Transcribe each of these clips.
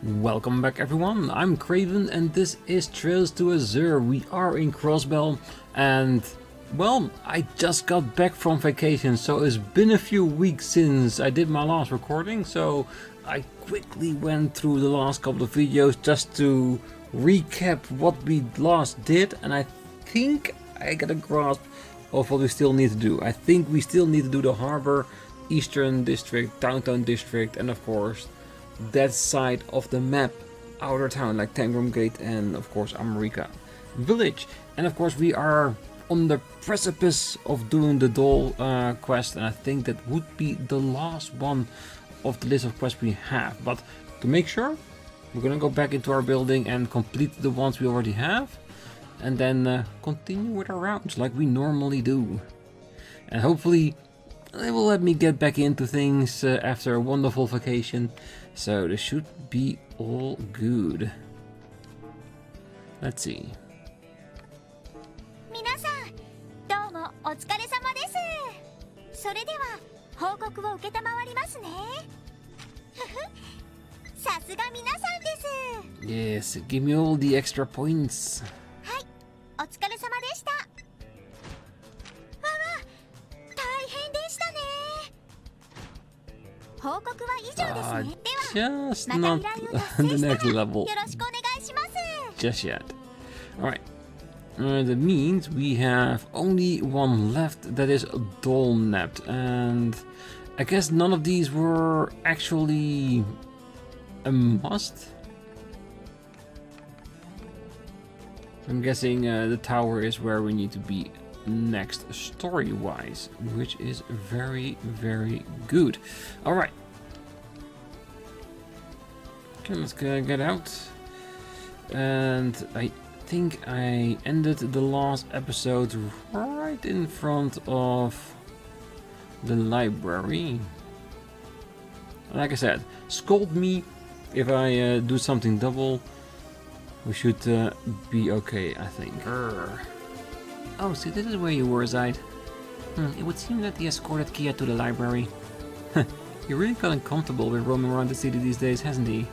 Welcome back everyone, I'm Craven and this is Trails to Azure. We are in Crossbell and, well, I just got back from vacation, so it's been a few weeks since I did my last recording, so I quickly went through the last couple of videos just to recap what we last did, and I think I got a grasp of what we still need to do. I think we still need to do the Harbor, Eastern District, Downtown District, and of course that side of the map, outer town like Tangram Gate and of course America Village. And of course we are on the precipice of doing the doll quest, and I think that would be the last one of the list of quests we have. But to make sure, we're gonna go back into our building and complete the ones we already have, and then continue with our rounds like we normally do. And hopefully they will let me get back into things after a wonderful vacation, so this should be all good. Let's see. 皆さん、どうもお疲れ様です。それでは報告を受けたまわりますね。さすが皆さんです。 Yes, give me all the extra points. はい、お疲れ様でした。わわ、大変でしたね。報告は以上ですね。 Just not the next level よろしくお願いします。 just yet. Alright, that means we have only one left, that is Dolnapped, and I guess none of these were actually a must. I'm guessing the tower is where we need to be next story-wise, which is very, very good. Alright. Okay, let's get out. And I think I ended the last episode right in front of the library. Like I said, scold me if I do something double. We should be okay, I think. Oh, see, this is where you were, Zaid. It would seem that he escorted KeA to the library. He really got uncomfortable with roaming around the city these days, hasn't he?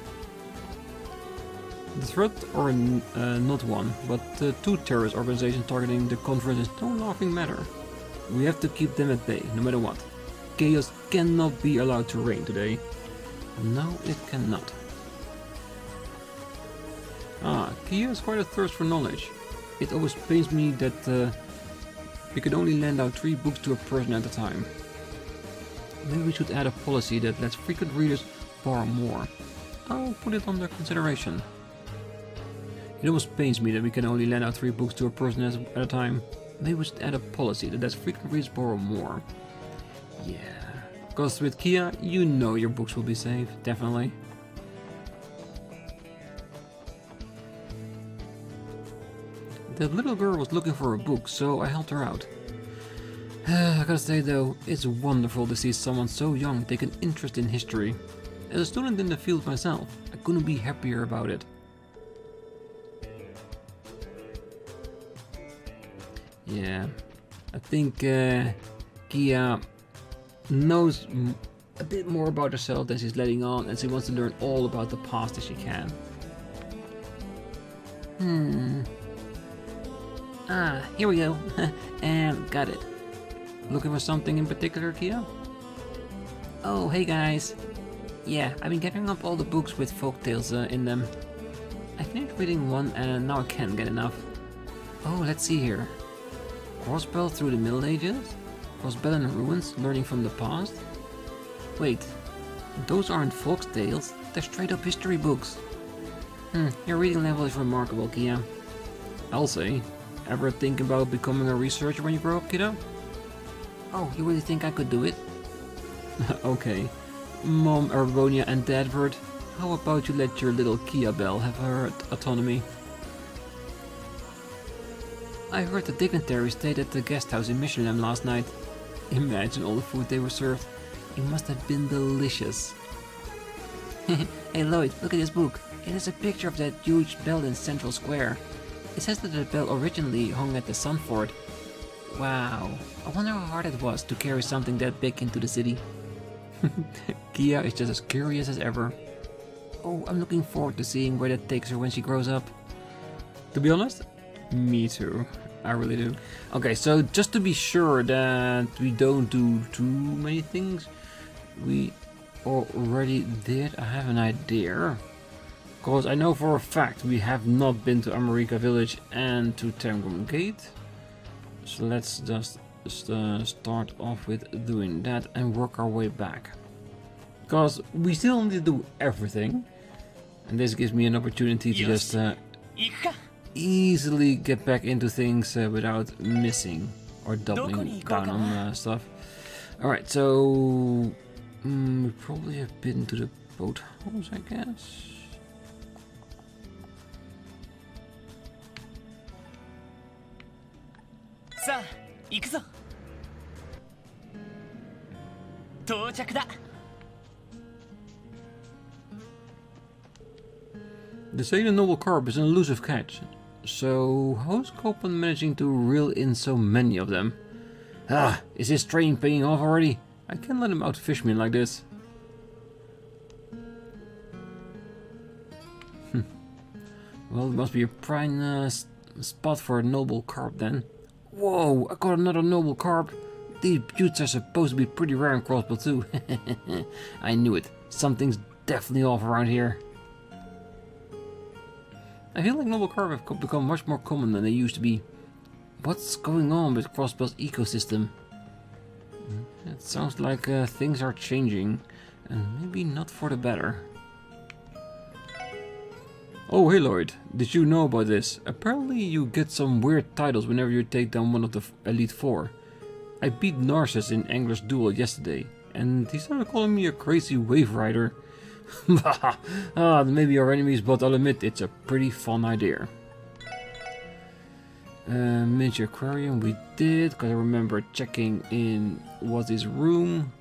The threat, or not one, but two terrorist organizations targeting the conference is no laughing matter. We have to keep them at bay, no matter what. Chaos cannot be allowed to reign today. No, it cannot. KeA has quite a thirst for knowledge. It always pains me that we can only lend out 3 books to a person at a time. Maybe we should add a policy that lets frequent readers borrow more. I'll put it under consideration. It always pains me that we can only lend out 3 books to a person at a time. Maybe we should add a policy that lets frequent readers borrow more. Yeah, because with KeA, you know your books will be safe, definitely. The little girl was looking for a book, so I helped her out. I gotta say though, it's wonderful to see someone so young take an interest in history. As a student in the field myself, I couldn't be happier about it. Yeah, I think KeA knows a bit more about herself than she's letting on, and she wants to learn all about the past as she can. Here we go. And got it. Looking for something in particular, KeA? Oh, hey guys. Yeah, I've been gathering up all the books with folktales in them. I finished reading one and now I can't get enough. Oh, let's see here. Crossbell through the Middle Ages? Crossbell in ruins, learning from the past? Wait, those aren't folktales, they're straight up history books. Your reading level is remarkable, KeA. I'll say. Ever think about becoming a researcher when you grow up, kiddo? Oh, you really think I could do it? Okay. Mom, Erebonian and Dad Vert, how about you let your little KeA Bell have her autonomy? I heard the dignitaries stayed at the guest house in Michelin last night. Imagine all the food they were served. It must have been delicious. Hey Lloyd, look at this book. It has a picture of that huge bell in Central Square. It says that the bell originally hung at the Sun Fort. Wow, I wonder how hard it was to carry something that big into the city. KeA is just as curious as ever. Oh, I'm looking forward to seeing where that takes her when she grows up. To be honest, me too. I really do. Okay, so just to be sure that we don't do too many things we already did, I have an idea. Because I know for a fact we have not been to America Village and to Tangram Gate. So let's just start off with doing that and work our way back. Because we still need to do everything. And this gives me an opportunity to just easily get back into things without missing or doubling down on stuff. Alright, so we probably have been to the boathouse, I guess. They say the noble carp is an elusive catch, so how's Copeland managing to reel in so many of them? Ah, is his train paying off already? I can't let him outfish me like this. Well, it must be a prime spot for a noble carp then. Whoa, I got another noble carp. These buttes are supposed to be pretty rare in Crossbell too. I knew it. Something's definitely off around here. I feel like noble carp have become much more common than they used to be. What's going on with Crossbell's ecosystem? It sounds like things are changing, and maybe not for the better. Oh, hey Lloyd, did you know about this? Apparently you get some weird titles whenever you take down one of the Elite Four. I beat Narcissus in Angler's Duel yesterday, and he started calling me a crazy wave rider. Maybe our enemies, but I'll admit it's a pretty fun idea. Miniature aquarium we did, because I remember checking in what's his room.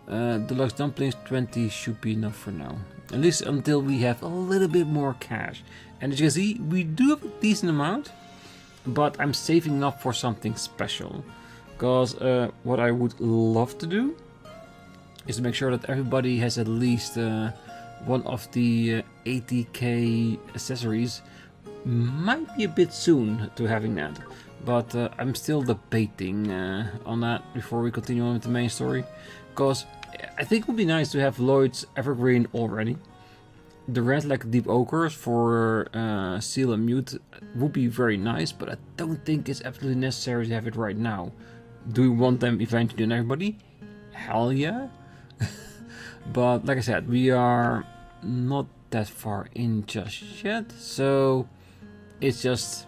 Deluxe dumplings 20 should be enough for now. At least until we have a little bit more cash. And as you can see, we do have a decent amount, but I'm saving up for something special. Because what I would love to do is to make sure that everybody has at least one of the 80k accessories. Might be a bit soon to having that, but I'm still debating on that before we continue on with the main story, because I think it would be nice to have Lloyd's Evergreen already. The red like Deep Ochres for Seal and Mute would be very nice, but I don't think it's absolutely necessary to have it right now. Do we want them eventually on everybody? Hell yeah! But like I said, we are not that far in just yet, so it's just,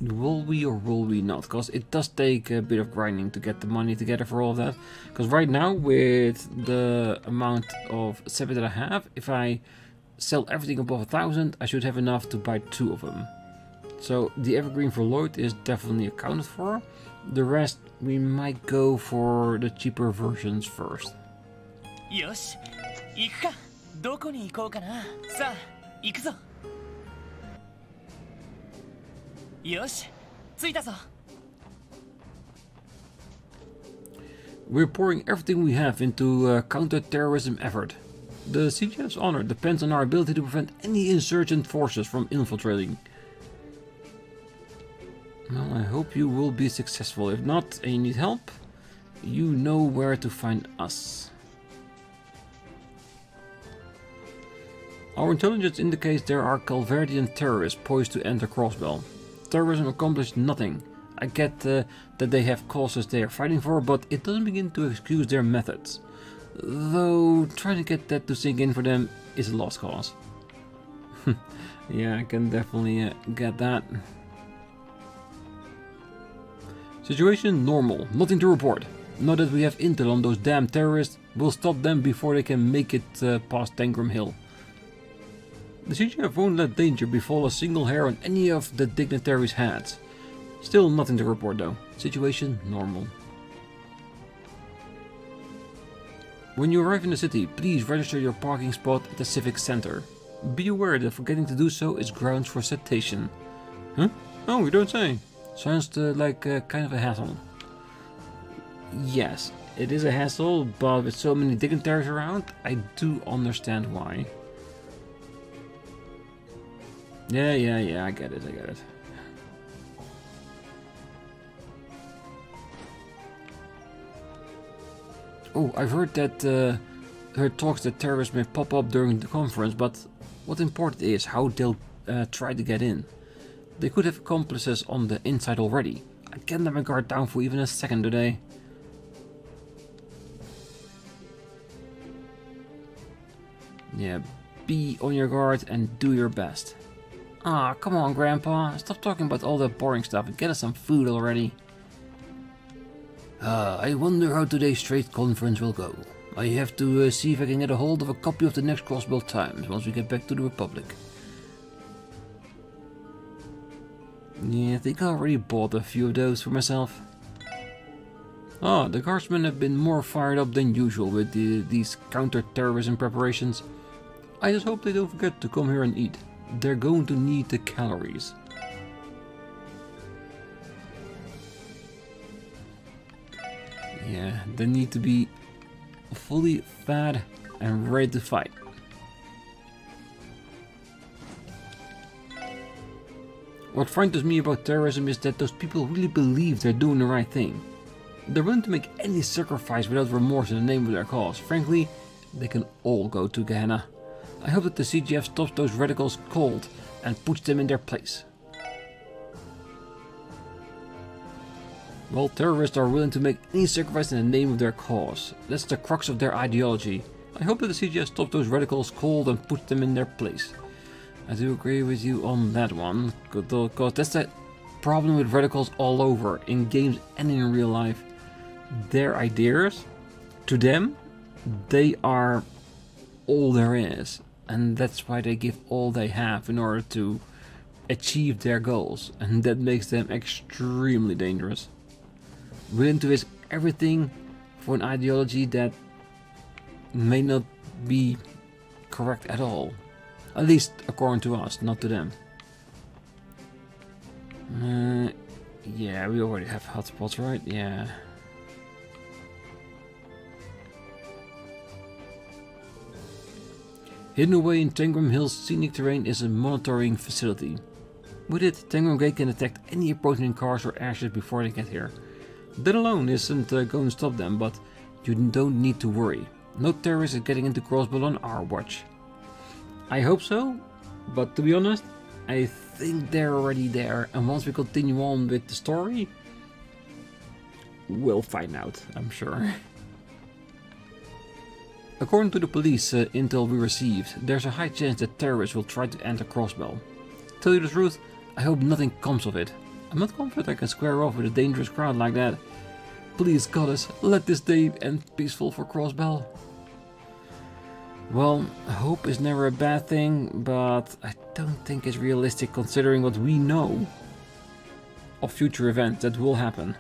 will we or will we not? Because it does take a bit of grinding to get the money together for all of that. Because right now, with the amount of 7 that I have, if I sell everything above 1,000, I should have enough to buy 2 of them. So the Evergreen for Lloyd is definitely accounted for. The rest, we might go for the cheaper versions first. Yosh, 行くか。どこに行こうかな。さあ、行くぞ。よし、着いたぞ。We're pouring everything we have into a counter-terrorism effort. The CGF's honor depends on our ability to prevent any insurgent forces from infiltrating. Well, I hope you will be successful. If not, and you need help, you know where to find us. Our intelligence indicates there are Calvardian terrorists poised to enter Crossbell. Terrorism accomplished nothing. I get that they have causes they are fighting for, but it doesn't begin to excuse their methods. Though trying to get that to sink in for them is a lost cause. Yeah, I can definitely get that. Situation normal, nothing to report. Now that we have intel on those damn terrorists, we'll stop them before they can make it past Tangram Hill. The CGF won't let danger befall a single hair on any of the dignitaries' heads. Still nothing to report though. Situation normal. When you arrive in the city, please register your parking spot at the Civic Center. Be aware that forgetting to do so is grounds for citation. Huh? Oh, you don't say. Sounds like kind of a hassle. Yes, it is a hassle, but with so many dignitaries around, I do understand why. Yeah, I get it. Oh, I've heard that heard talks that terrorists may pop up during the conference, but what's important is how they'll try to get in. They could have accomplices on the inside already. I can't let my guard down for even a second today. Yeah, be on your guard and do your best. Ah, come on, Grandpa. Stop talking about all that boring stuff and get us some food already. I wonder how today's trade conference will go. I have to see if I can get a hold of a copy of the next Crossbell Times once we get back to the Republic. Yeah, I think I already bought a few of those for myself. Ah, the guardsmen have been more fired up than usual with these counter-terrorism preparations. I just hope they don't forget to come here and eat. They're going to need the calories. Yeah, they need to be fully fed and ready to fight. What frightens me about terrorism is that those people really believe they're doing the right thing. They're willing to make any sacrifice without remorse in the name of their cause. Frankly, they can all go to Gehenna. I hope that the CGF stops those radicals cold and puts them in their place. Well, terrorists are willing to make any sacrifice in the name of their cause. That's the crux of their ideology. I hope that the CGF stops those radicals cold and puts them in their place. I do agree with you on that one, because that's the problem with radicals all over, in games and in real life. Their ideas, to them, they are all there is. And that's why they give all they have in order to achieve their goals. And that makes them extremely dangerous. Willing to risk everything for an ideology that may not be correct at all. At least according to us, not to them. Yeah, we already have hotspots, right? Yeah. Hidden away in Tangram Hill's scenic terrain is a monitoring facility. With it, Tangram Gate can detect any approaching cars or airships before they get here. That alone isn't going to stop them, but you don't need to worry. No terrorist is getting into Crossbell on our watch. I hope so, but to be honest, I think they're already there, and once we continue on with the story, we'll find out, I'm sure. According to the police intel we received, there's a high chance that terrorists will try to enter Crossbell. To tell you the truth, I hope nothing comes of it. I'm not confident I can square off with a dangerous crowd like that. Please, goddess, let this day end peaceful for Crossbell. Well, hope is never a bad thing, but I don't think it's realistic considering what we know of future events that will happen.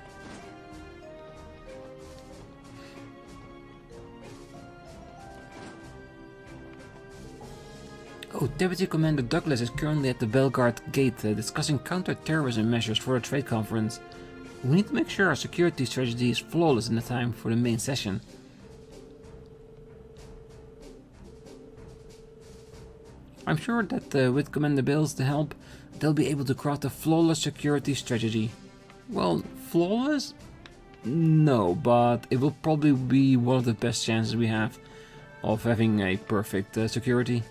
Oh, Deputy Commander Douglas is currently at the Belgard Gate discussing counter-terrorism measures for a trade conference. We need to make sure our security strategy is flawless in the time for the main session. I'm sure that with Commander Bill's help, they'll be able to craft a flawless security strategy. Well, flawless? No, but it will probably be one of the best chances we have of having a perfect security.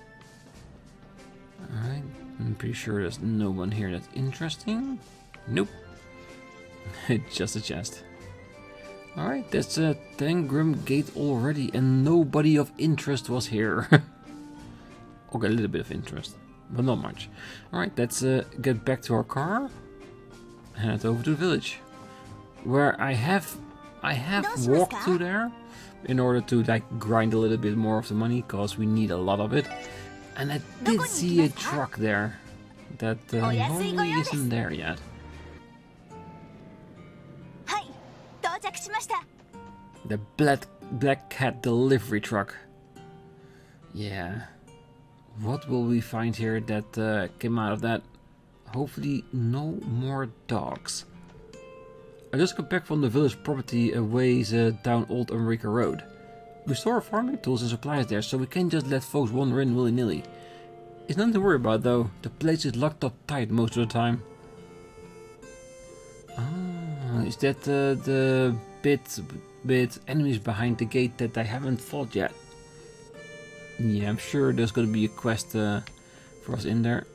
Alright, I'm pretty sure there's no one here that's interesting. Nope. It's just a chest. Alright, that's a Tangram Gate already, and nobody of interest was here. Okay, a little bit of interest, but not much. Alright, let's get back to our car and head over to the village, where I have walked to there in order to like grind a little bit more of the money, because we need a lot of it. And I did see a truck there that normally isn't there yet. The black cat delivery truck. Yeah. What will we find here that came out of that? Hopefully no more dogs. I just got back from the village property a ways down Old America Road. We store farming tools and supplies there, so we can't just let folks wander in willy-nilly. It's nothing to worry about though. The place is locked up tight most of the time. Ah, is that the bit enemies behind the gate that I haven't fought yet? Yeah, I'm sure there's gonna be a quest for us in there.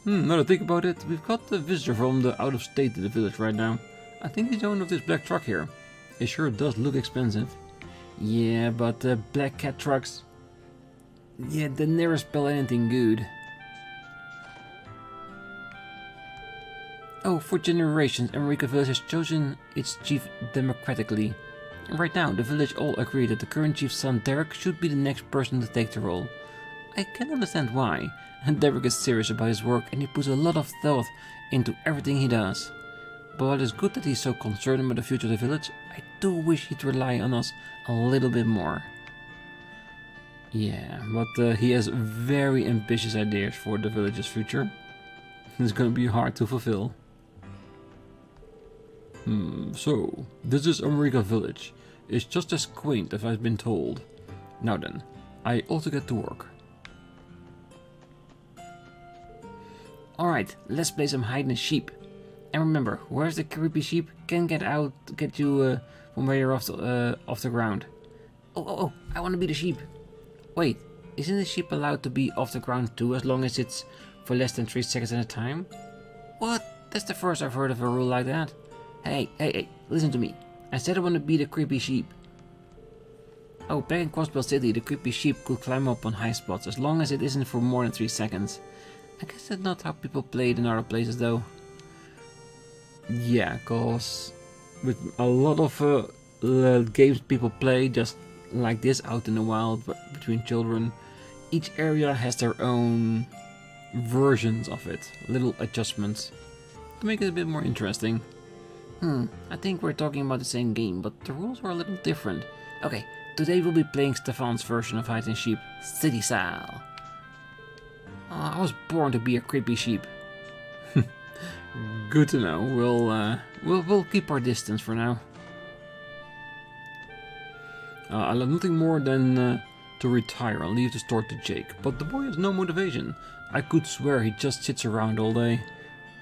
Now that I think about it, we've got a visitor from the out of state to the village right now. I think he's the owner of this black truck here. It sure does look expensive. Yeah, but black cat trucks, yeah, they never spell anything good. Oh, for generations, America Village has chosen its chief democratically. Right now, the village all agree that the current chief's son Derek should be the next person to take the role. I can understand why. Derek is serious about his work and he puts a lot of thought into everything he does. But while it's good that he's so concerned about the future of the village, I do wish he'd rely on us a little bit more. Yeah, but he has very ambitious ideas for the village's future. It's gonna be hard to fulfill. So, this is America Village. It's just as quaint as I've been told. Now then, I ought to get to work. Alright, let's play some hide and sheep. And remember, where's the creepy sheep? Can get out, get you from where you're off the ground. Oh, I want to be the sheep. Wait, isn't the sheep allowed to be off the ground too, as long as it's for less than 3 seconds at a time? What? That's the first I've heard of a rule like that. Hey, listen to me. I said I want to be the creepy sheep. Oh, back in Crossbell City, the creepy sheep could climb up on high spots, as long as it isn't for more than 3 seconds. I guess that's not how people play it in other places though. Yeah, cause with a lot of games people play just like this out in the wild between children, each area has their own versions of it, little adjustments to make it a bit more interesting. I think we're talking about the same game, but the rules were a little different. Okay, today we'll be playing Stefan's version of hide and sheep, city style. I was born to be a creepy sheep. Good to know. We'll keep our distance for now. I'll have nothing more than to retire and leave the store to Jake, but the boy has no motivation. I could swear he just sits around all day.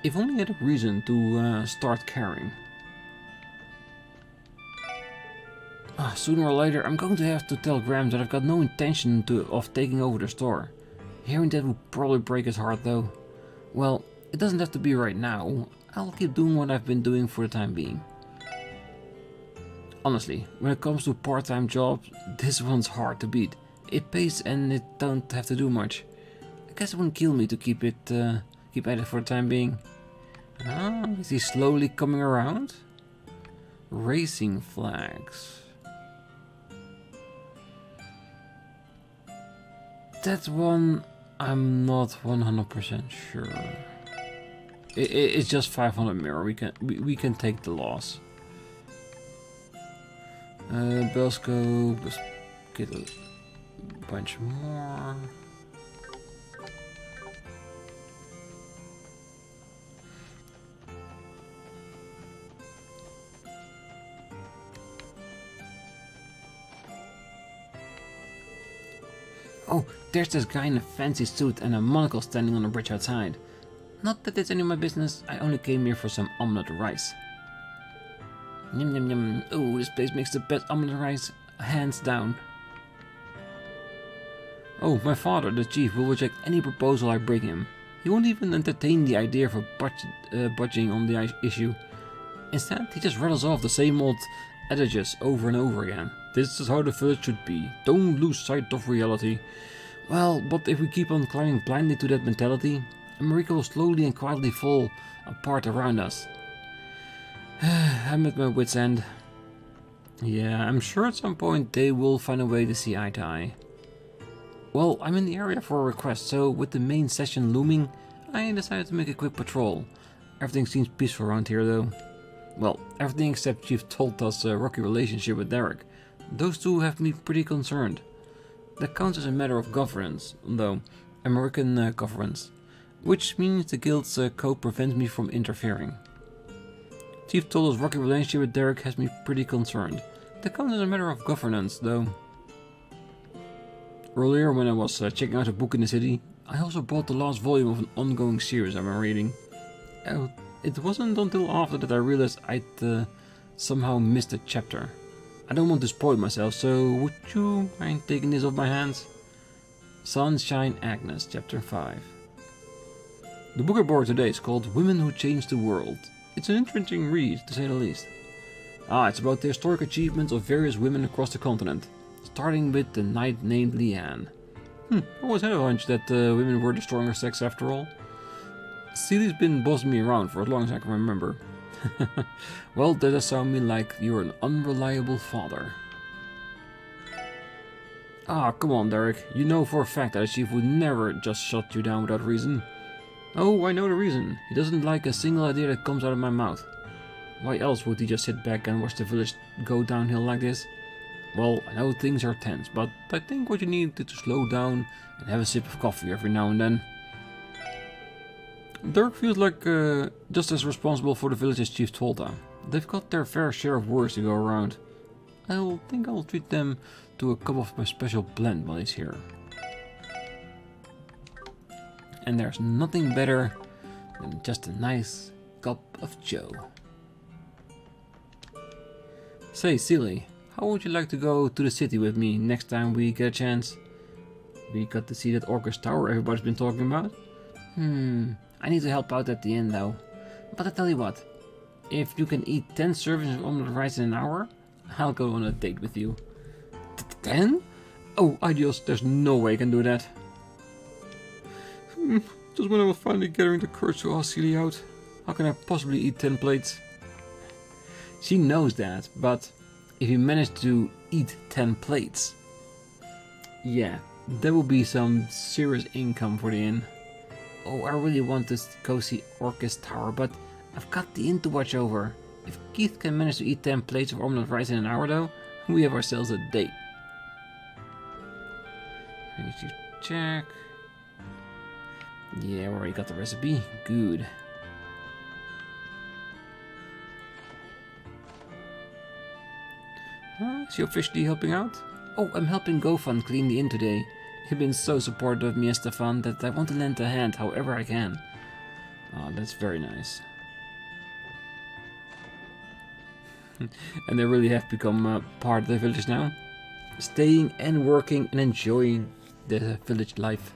If only he had a reason to start caring. Sooner or later, I'm going to have to tell Graham that I've got no intention of taking over the store. Hearing that would probably break his heart though. Well, it doesn't have to be right now. I'll keep doing what I've been doing for the time being. Honestly, when it comes to part-time jobs, this one's hard to beat. It pays and it don't have to do much. I guess it wouldn't kill me to keep at it for the time being. Is he slowly coming around? Racing flags. That one, I'm not 100% sure. It's just 500 mirror. We can take the loss. Belsco, let's get a bunch more. Oh, there's this guy in a fancy suit and a monocle standing on a bridge outside. Not that it's any of my business, I only came here for some omelette rice. Yum yum yum. Oh, this place makes the best omelette rice, hands down. Oh, my father, the chief, will reject any proposal I bring him. He won't even entertain the idea of budging on the issue. Instead, he just rattles off the same old adages over and over again. This is how the village should be. Don't lose sight of reality. Well, but if we keep on climbing blindly to that mentality, America will slowly and quietly fall apart around us. I'm at my wit's end. Yeah, I'm sure at some point they will find a way to see eye to eye. Well, I'm in the area for a request, so with the main session looming, I decided to make a quick patrol. Everything seems peaceful around here though. Well, everything except Chief told us a rocky relationship with Derek. Those two have me pretty concerned. That counts as a matter of governance, though, American governance, which means the guild's code prevents me from interfering. Chief told us rocky relationship with Derek has me pretty concerned. That counts as a matter of governance, though. Earlier, when I was checking out a book in the city, I also bought the last volume of an ongoing series I've been reading. It wasn't until after that I realized I'd somehow missed a chapter. I don't want to spoil myself, so would you mind taking this off my hands? Sunshine Agnes, Chapter 5. The book I borrowed today is called Women Who Changed the World. It's an interesting read, to say the least. It's about the historic achievements of various women across the continent, starting with the knight named Leanne. I always had a hunch that women were the stronger sex after all. Celie's been bossing me around for as long as I can remember. Well, that does sound me like you're an unreliable father. Come on, Derek. You know for a fact that a chief would never just shut you down without reason. Oh, I know the reason. He doesn't like a single idea that comes out of my mouth. Why else would he just sit back and watch the village go downhill like this? Well, I know things are tense, but I think what you need is to slow down and have a sip of coffee every now and then. Dirk feels like just as responsible for the village as Chief Tolta. They've got their fair share of worries to go around. I think I'll treat them to a cup of my special blend while he's here. And there's nothing better than just a nice cup of joe. Say, Celie, how would you like to go to the city with me next time we get a chance? We got to see that Orcus Tower everybody's been talking about. I need to help out at the end though. But I tell you what, if you can eat 10 servings of omelette rice in an hour, I'll go on a date with you. 10? Oh, ideals, there's no way I can do that. Just when I was finally gathering the courage to ask Celie out, how can I possibly eat 10 plates? She knows that, but if you manage to eat 10 plates, yeah, there will be some serious income for the inn. Oh, I really want to go see Orcus Tower, but I've got the inn to watch over. If Keith can manage to eat 10 plates of omelette rice in an hour though, we have ourselves a date. I need to check. Yeah, we already got the recipe. Good. Is he officially helping out? Oh, I'm helping GoFund clean the inn today. You've been so supportive of me and Stefan that I want to lend a hand however I can. Oh, that's very nice. And they really have become part of the village now. Staying and working and enjoying the village life.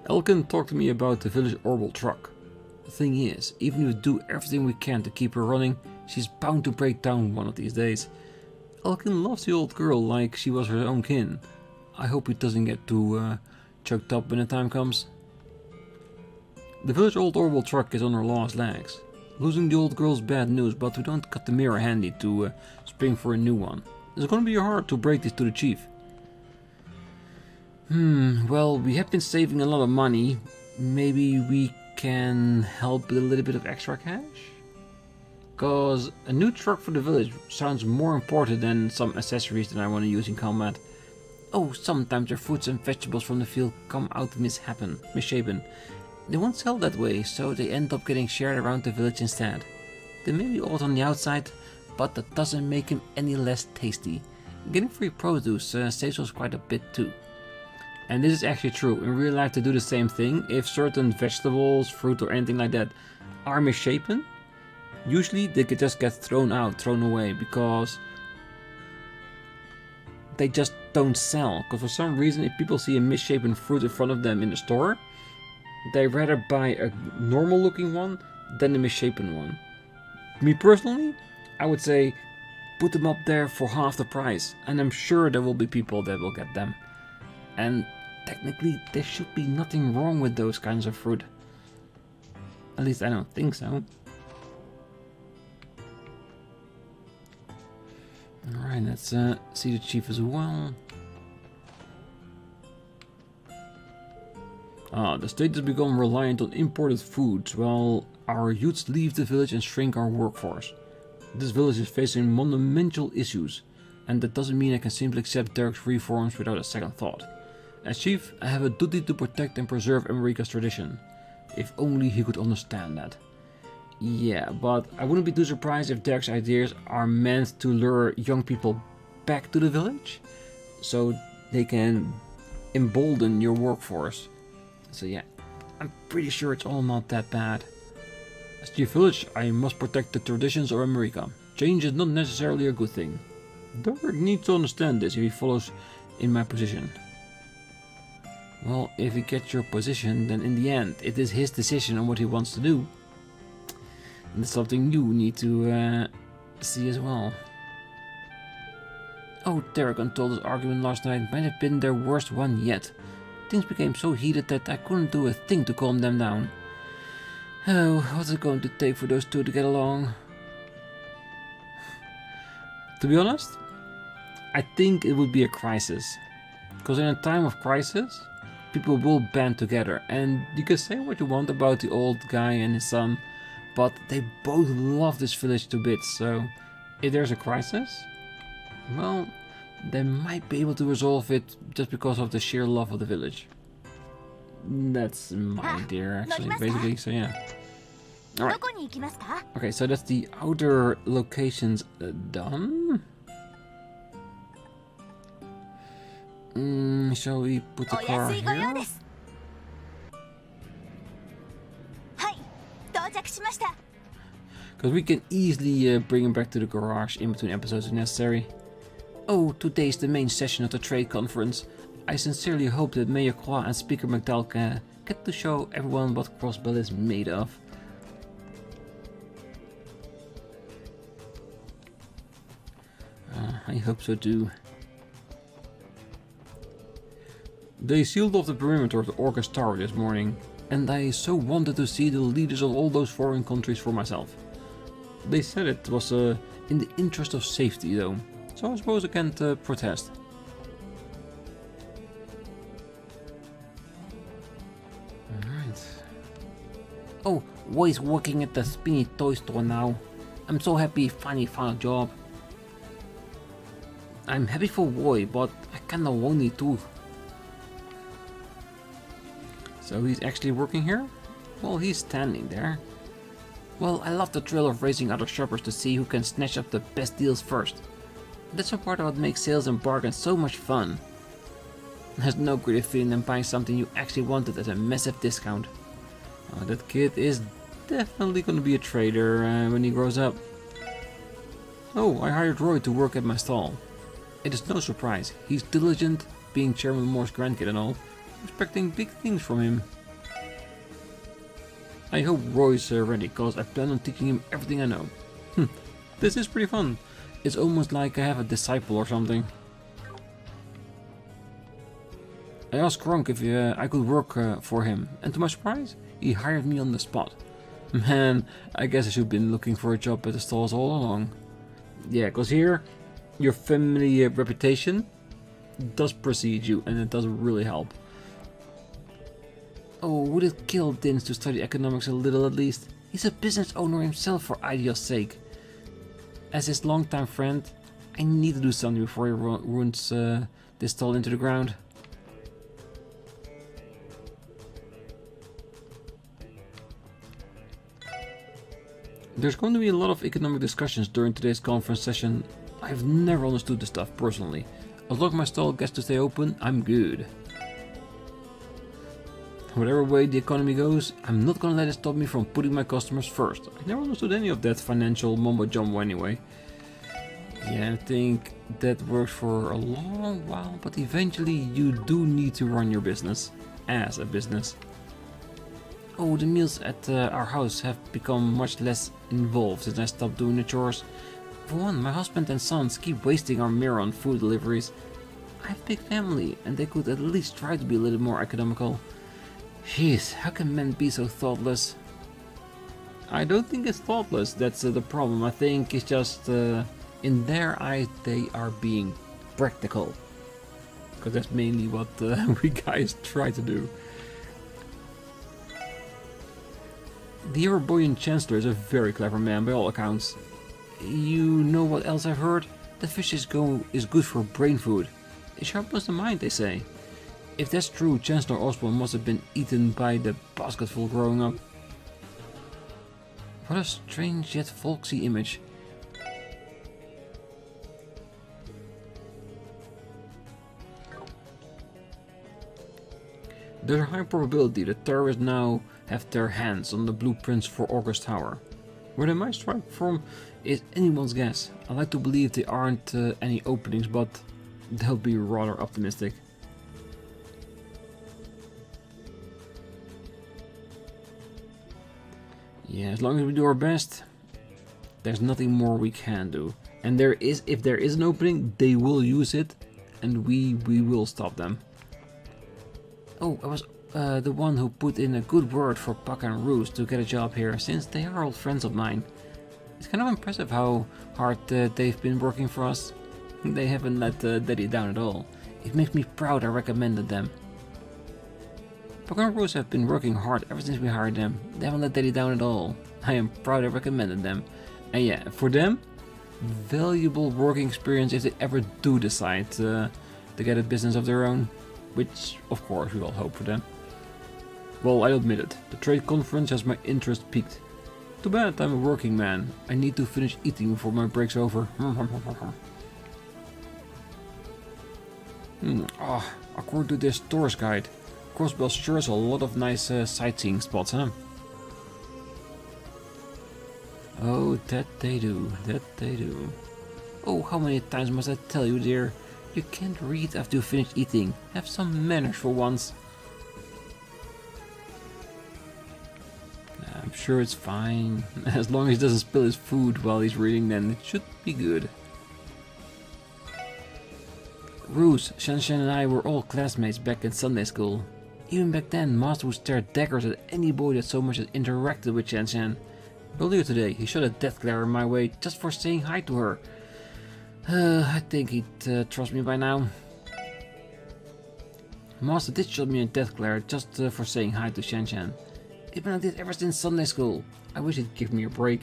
Elkin talked to me about the village orbital truck. The thing is, even if we do everything we can to keep her running, she's bound to break down one of these days. Elkin loves the old girl like she was her own kin. I hope he doesn't get too choked up when the time comes. The village old orbital truck is on her last legs. Losing the old girl's bad news, but we don't got the mirror handy to spring for a new one. It's gonna be hard to break this to the chief. Well, we have been saving a lot of money. Maybe we can help with a little bit of extra cash? Cause a new truck for the village sounds more important than some accessories that I want to use in combat. Oh, sometimes your fruits and vegetables from the field come out misshapen. They won't sell that way, so they end up getting shared around the village instead. They may be odd on the outside, but that doesn't make them any less tasty. Getting free produce saves us quite a bit too. And this is actually true. In real life they do the same thing. If certain vegetables, fruit or anything like that are misshapen, usually they could just get thrown away because they just don't sell. Because for some reason if people see a misshapen fruit in front of them in the store, they rather buy a normal looking one than a misshapen one. Me personally, I would say put them up there for half the price and I'm sure there will be people that will get them. And technically there should be nothing wrong with those kinds of fruit. At least I don't think so. Alright, let's see the chief as well. The state has become reliant on imported foods while our youths leave the village and shrink our workforce. This village is facing monumental issues, and that doesn't mean I can simply accept Derek's reforms without a second thought. As chief, I have a duty to protect and preserve America's tradition. If only he could understand that. Yeah, but I wouldn't be too surprised if Derek's ideas are meant to lure young people back to the village, so they can embolden your workforce. So yeah, I'm pretty sure it's all not that bad. As the village, I must protect the traditions of America. Change is not necessarily a good thing. Derek needs to understand this if he follows in my position. Well, if he gets your position, then in the end, it is his decision on what he wants to do. And that's something you need to see as well. Oh, Derek told us argument last night might have been their worst one yet. Things became so heated that I couldn't do a thing to calm them down. Oh, what's it going to take for those two to get along? To be honest, I think it would be a crisis. Because in a time of crisis, people will band together. And you can say what you want about the old guy and his son, but they both love this village to bits. So if there's a crisis, well, they might be able to resolve it just because of the sheer love of the village. That's my idea, actually, basically, so yeah. Alright. Okay, so that's the outer locations done. Shall we put the car here? Because we can easily bring him back to the garage in between episodes if necessary. Oh, today's the main session of the trade conference. I sincerely hope that Mayor KeA and Speaker McDowell get to show everyone what Crossbell is made of. I hope so too. They sealed off the perimeter of the Orcus Tower this morning, and I so wanted to see the leaders of all those foreign countries for myself. They said it was in the interest of safety though, so I suppose I can't protest. Alright. Oh, Roy's working at the spinny toy store now. I'm so happy he finally found a job. I'm happy for Roy, but I kinda lonely too. So he's actually working here? Well, he's standing there. Well, I love the thrill of racing other shoppers to see who can snatch up the best deals first. That's the part of what makes sales and bargains so much fun. There's no greater feeling than buying something you actually wanted at a massive discount. Oh, that kid is definitely gonna be a trader when he grows up. Oh, I hired Roy to work at my stall. It is no surprise, he's diligent, being Chairman Moore's grandkid and all, expecting big things from him. I hope Roy's ready, cause I plan on teaching him everything I know. This is pretty fun. It's almost like I have a disciple or something. I asked Kronk if I could work for him, and to my surprise, he hired me on the spot. Man, I guess I should have been looking for a job at the stalls all along. Yeah, cause here, your family reputation does precede you, and it does really help. Oh, would it kill Dins to study economics a little at least? He's a business owner himself for ideal's sake. As his longtime friend, I need to do something before he runs this stall into the ground. There's going to be a lot of economic discussions during today's conference session. I've never understood this stuff personally. As long as my stall gets to stay open, I'm good. Whatever way the economy goes, I'm not gonna let it stop me from putting my customers first. I never understood any of that financial mumbo jumbo anyway. Yeah, I think that works for a long while, but eventually you do need to run your business as a business. Oh, the meals at our house have become much less involved since I stopped doing the chores. For one, my husband and sons keep wasting our mirror on food deliveries. I have a big family, and they could at least try to be a little more economical. Jeez, how can men be so thoughtless? I don't think it's thoughtless, that's the problem. I think it's just, in their eyes, they are being practical. Because that's mainly what we guys try to do. The Erebonian Chancellor is a very clever man by all accounts. You know what else I've heard? The fish is good for brain food. It sharpens the mind, they say. If that's true, Chancellor Osborne must have been eaten by the basketful growing up. What a strange yet folksy image. There's a high probability that terrorists now have their hands on the blueprints for August Tower. Where they might strike from is anyone's guess. I like to believe there aren't any openings, but they'll be rather optimistic. Yeah, as long as we do our best, there's nothing more we can do. And if there is an opening, they will use it, and we will stop them. Oh, I was the one who put in a good word for Puck and Roos to get a job here, since they are old friends of mine. It's kind of impressive how hard they've been working for us. They haven't let Daddy down at all. It makes me proud I recommended them. Puck and Roos have been working hard ever since we hired them. They haven't let Daddy down at all. I am proud I recommended them. And yeah, for them, valuable working experience if they ever do decide to get a business of their own. Which, of course, we all hope for them. Well, I admit it. The trade conference has my interest piqued. Too bad I'm a working man. I need to finish eating before my break's over. According to this tourist guide, Crossbell sure has a lot of nice sightseeing spots, huh? Oh, that they do. That they do. Oh, how many times must I tell you, dear? You can't read after you finish eating. Have some manners for once. I'm sure it's fine. As long as he doesn't spill his food while he's reading, then it should be good. Roos, Shanshan and I were all classmates back in Sunday school. Even back then, Master would stare daggers at any boy that so much as interacted with Shanshan. Earlier today, he shot a death glare my way just for saying hi to her. I think he'd trust me by now. Master did shoot me a death glare just for saying hi to Shanshan. It's been like this ever since Sunday school. I wish he'd give me a break.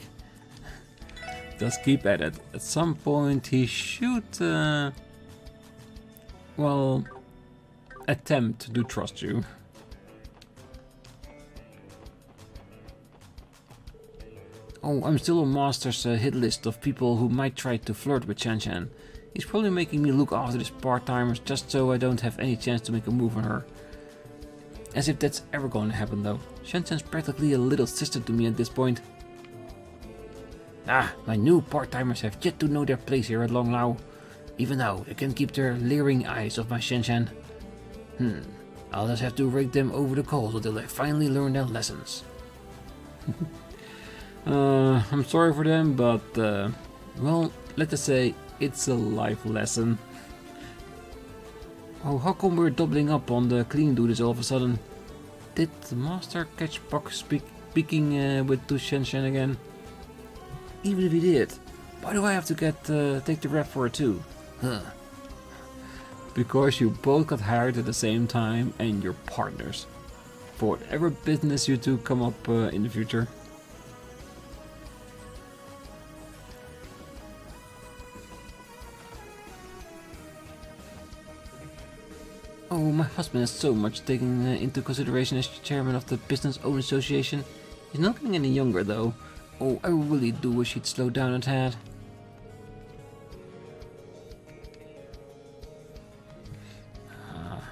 Just keep at it. At some point he should, well, attempt to trust you. Oh, I'm still on Master's hit list of people who might try to flirt with Shanshan. He's probably making me look after these part-timers just so I don't have any chance to make a move on her. As if that's ever going to happen though. Shanshan's practically a little sister to me at this point. My new part-timers have yet to know their place here at Long Lao. Even now, they can keep their leering eyes off my Shanshan. I'll just have to rake them over the coals until they finally learn their lessons. I'm sorry for them, but, well, let's just say it's a life lesson. Oh, how come we're doubling up on the clean duties all of a sudden? Did the Master catch Puck speaking with Tu Shanshan again? Even if he did, why do I have to take the rep for it too? Because you both got hired at the same time and you're partners. For whatever business you two come up in the future. Oh, my husband has so much taken into consideration as chairman of the Business Owners Association. He's not getting any younger though. Oh, I really do wish he'd slow down a tad.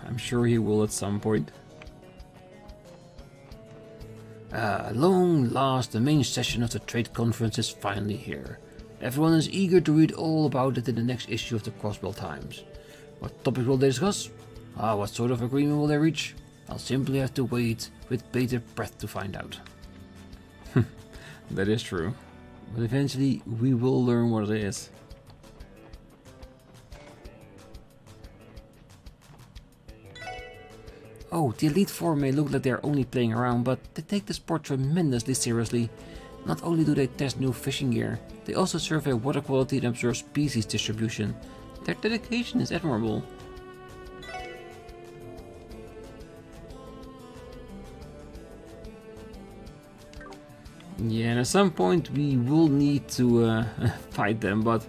I'm sure he will at some point. At long last, the main session of the trade conference is finally here. Everyone is eager to read all about it in the next issue of the Crossbell Times. What topics will they discuss? What sort of agreement will they reach? I'll simply have to wait with bated breath to find out. That is true. But eventually we will learn what it is. Oh, the Elite Four may look like they're only playing around, but they take the sport tremendously seriously. Not only do they test new fishing gear, they also survey water quality and observe species distribution. Their dedication is admirable. Yeah, and at some point we will need to fight them, but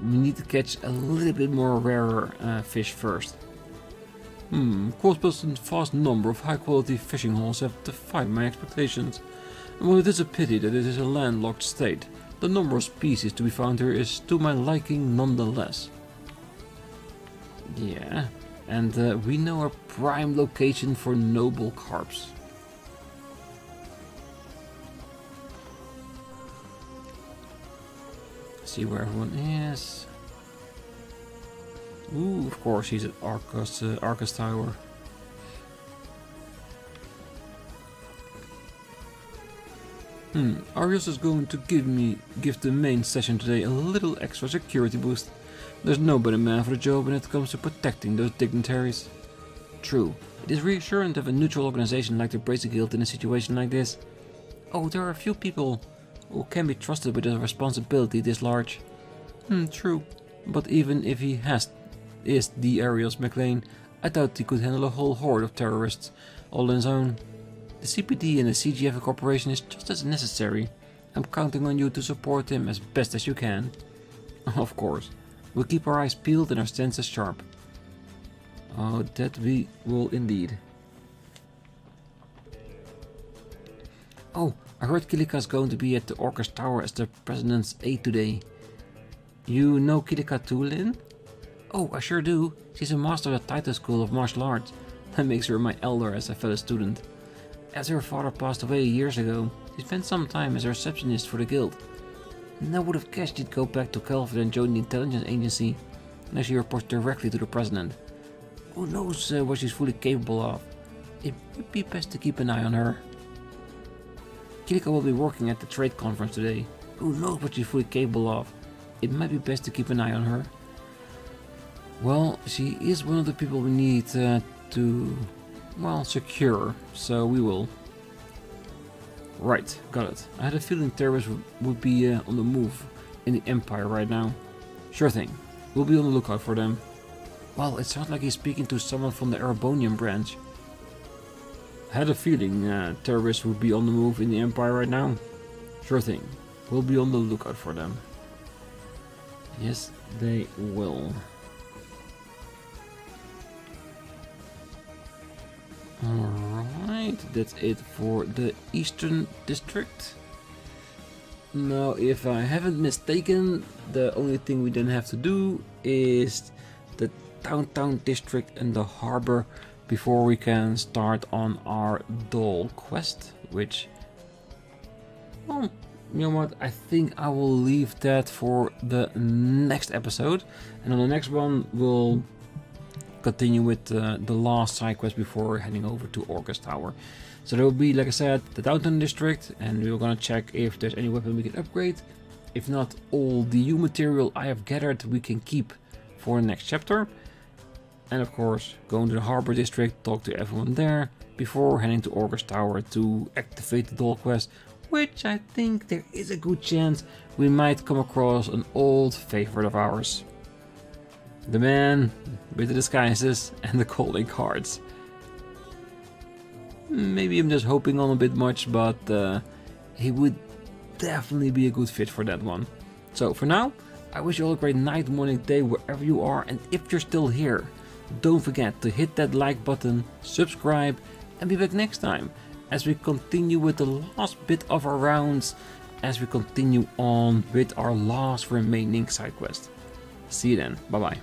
we need to catch a little bit more rarer fish first. Crossbell's vast number of high quality fishing holes have defied my expectations. Well, it is a pity that it is a landlocked state. The number of species to be found here is to my liking nonetheless. Yeah, and we know a prime location for noble carps. See where everyone is. Ooh, of course he's at Arcus Tower. Arius is going to give the main session today a little extra security boost. There's no better man for the job when it comes to protecting those dignitaries. True, it is reassuring to have a neutral organization like the Bracer Guild in a situation like this. Oh, there are a few people who can be trusted with a responsibility this large. True, but even if he is the Arius McLean, I doubt he could handle a whole horde of terrorists all on his own. The CPD and the CGF Corporation is just as necessary. I'm counting on you to support him as best as you can. Of course, we'll keep our eyes peeled and our senses sharp. Oh, that we will indeed. Oh, I heard Kilika's going to be at the Orcus Tower as the President's aide today. You know Kilika too, Lynn? Oh, I sure do. She's a master at the Titan School of Martial Arts. That makes her my elder as a fellow student. After her father passed away years ago, she spent some time as a receptionist for the guild. And I would have guessed she'd go back to Calvard and join the intelligence agency. Now she reports directly to the president. Who knows what she's fully capable of? It would be best to keep an eye on her. Kilika will be working at the trade conference today. Who knows what she's fully capable of? It might be best to keep an eye on her. Well, she is one of the people we need to, well, secure, so we will. Right, got it. I had a feeling terrorists would be on the move in the Empire right now. Sure thing, we'll be on the lookout for them. Well, it sounds like he's speaking to someone from the Erebonian branch. I had a feeling terrorists would be on the move in the Empire right now. Sure thing, we'll be on the lookout for them. Yes, they will. Alright, that's it for the Eastern District. Now, if I haven't mistaken, the only thing we then have to do is the Downtown District and the Harbor before we can start on our doll quest, which, well, you know what, I think I will leave that for the next episode, and on the next one we'll continue with the last side quest before heading over to Orcus Tower. So there will be, like I said, the Downtown District, and we're gonna check if there's any weapon we can upgrade. If not, all the U material I have gathered we can keep for the next chapter. And of course, going to the Harbor District, talk to everyone there before heading to Orcus Tower to activate the doll quest, which I think there is a good chance we might come across an old favorite of ours. The man with the disguises and the calling cards. Maybe I'm just hoping on a bit much, but he would definitely be a good fit for that one. So for now, I wish you all a great night, morning, day, wherever you are, and if you're still here, don't forget to hit that like button, subscribe, and be back next time as we continue with the last bit of our rounds, as we continue on with our last remaining side quest. See you then, bye bye.